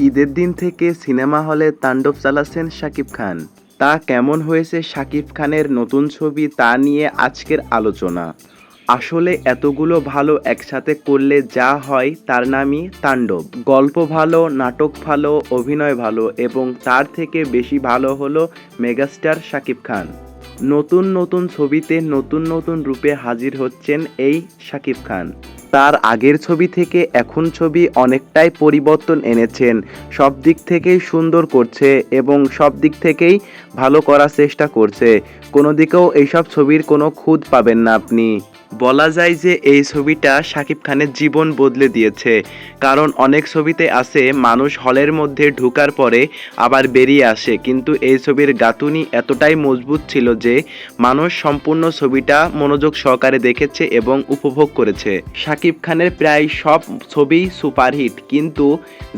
ঈদের দিন থেকে সিনেমা হলে তাণ্ডব চালাচ্ছেন শাকিব খান। তা কেমন হয়েছে শাকিব খানের নতুন ছবি তা নিয়ে আজকের আলোচনা। আসলে এতগুলো ভালো একসাথে করলে যা হয় তার নামই তাণ্ডব। গল্প ভালো, নাটক ভালো, অভিনয় ভালো এবং তার থেকে বেশি ভালো হলো মেগাস্টার শাকিব খান। নতুন নতুন ছবিতে নতুন নতুন রূপে হাজির হচ্ছেন এই শাকিব খান। তার আগের ছবি থেকে এখন ছবি অনেকটাই পরিবর্তন এনেছেন। সব দিক থেকেই সুন্দর করছে এবং সব দিক থেকেই ভালো করার চেষ্টা করছে। কোনো দিকেও এইসব ছবির কোনো খুঁত পাবেন না আপনি। বলা যায় যে এই ছবিটা শাকিব খানের জীবন বদলে দিয়েছে। কারণ অনেক ছবিতে আছে মানুষ হলের মধ্যে ঢোকার পরে আবার বেরিয়ে আসে, কিন্তু এই ছবির গাঁথুনি এতটাই মজবুত ছিল যে মানুষ সম্পূর্ণ ছবিটা মনোযোগ সহকারে দেখেছে এবং উপভোগ করেছে। শাকিব খানের প্রায় সব ছবিই সুপারহিট, কিন্তু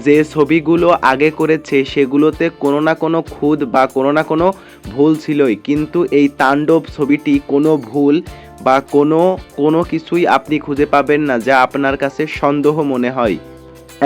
যে ছবিগুলো আগে করেছে সেগুলোতে কোনো না কোনো খুঁত বা কোনো না কোনো ভুল ছিলই, কিন্তু এই তাণ্ডব ছবিটি কোনো ভুল বা কোনো কিছুই আপনি খুঁজে পাবেন না যা আপনার কাছে সন্দেহ মনে হয়।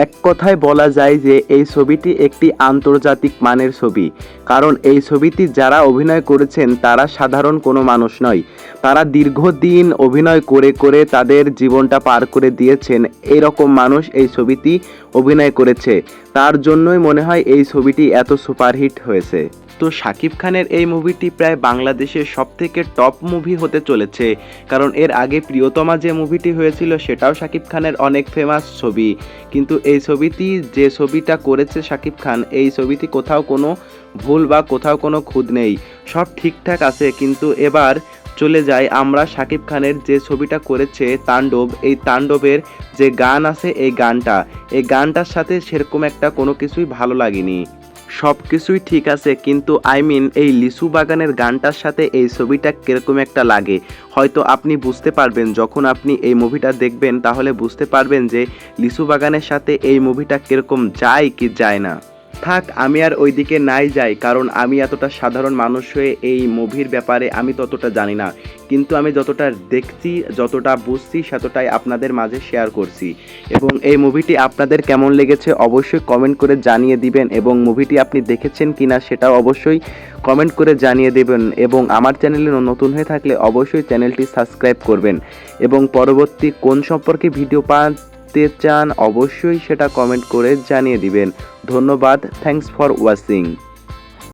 এক কথায় বলা যায় যে এই ছবিটি একটি আন্তর্জাতিক মানের ছবি। কারণ এই ছবিটি যারা অভিনয় করেছেন তারা সাধারণ কোনো মানুষ নয়। তারা দীর্ঘদিন অভিনয় করে করে তাদের জীবনটা পার করে দিয়েছেন। এরকম মানুষ এই ছবিটি অভিনয় করেছে। তার জন্যই মনে হয় এই ছবিটি এত সুপারহিট হয়েছে। তো শাকিব খানের এই মুভিটি প্রায় বাংলাদেশের সবথেকে টপ মুভি হতে চলেছে। কারণ এর আগে প্রিয়তমা যে মুভিটি হয়েছিল সেটাও শাকিব খানের অনেক ফেমাস ছবি, কিন্তু এই ছবিটি যে ছবিটা করেছে শাকিব খান, এই ছবিটি কোথাও কোনো ভুল বা কোথাও কোনো খুঁত নেই, সব ঠিকঠাক আছে। কিন্তু এবার চলে যাই আমরা শাকিব খানের যে ছবিটা করেছে তাণ্ডব, এই তাণ্ডবের যে গান আছে এই গানটার সাথে সেরকম একটা কোনো কিছুই ভালো লাগেনি। সব কিছুই ঠিক আছে, কিন্তু এই লিচু বাগানের গানটার সাথে এই ছবিটা কিরকম একটা লাগে। হয়তো আপনি বুঝতে পারবেন যখন আপনি এই মুভিটা দেখবেন, তাহলে বুঝতে পারবেন যে লিচু বাগানের সাথে এই মুভিটা কিরকম যায় কি যায় না। থাক, আমি আর ওইদিকে নাই যাই, কারণ আমি এতটা সাধারণ মানুষ হয়ে এই মুভির ব্যাপারে আমি ততটা জানি না। কিন্তু আমি যতটা দেখছি, যতটা বুঝছি সেতটাই আপনাদের মাঝে শেয়ার করছি। এবং এই মুভিটি আপনাদের কেমন লেগেছে অবশ্যই কমেন্ট করে জানিয়ে দিবেন, এবং মুভিটি আপনি দেখেছেন কিনা সেটাও অবশ্যই কমেন্ট করে জানিয়ে দেবেন। এবং আমার চ্যানেলে নতুন হয়ে থাকলে অবশ্যই চ্যানেলটি সাবস্ক্রাইব করবেন, এবং পরবর্তী কোন সম্পর্কে ভিডিও পেতে চান অবশ্যই সেটা কমেন্ট করে জানিয়ে দিবেন। ধন্যবাদ। Thanks for watching.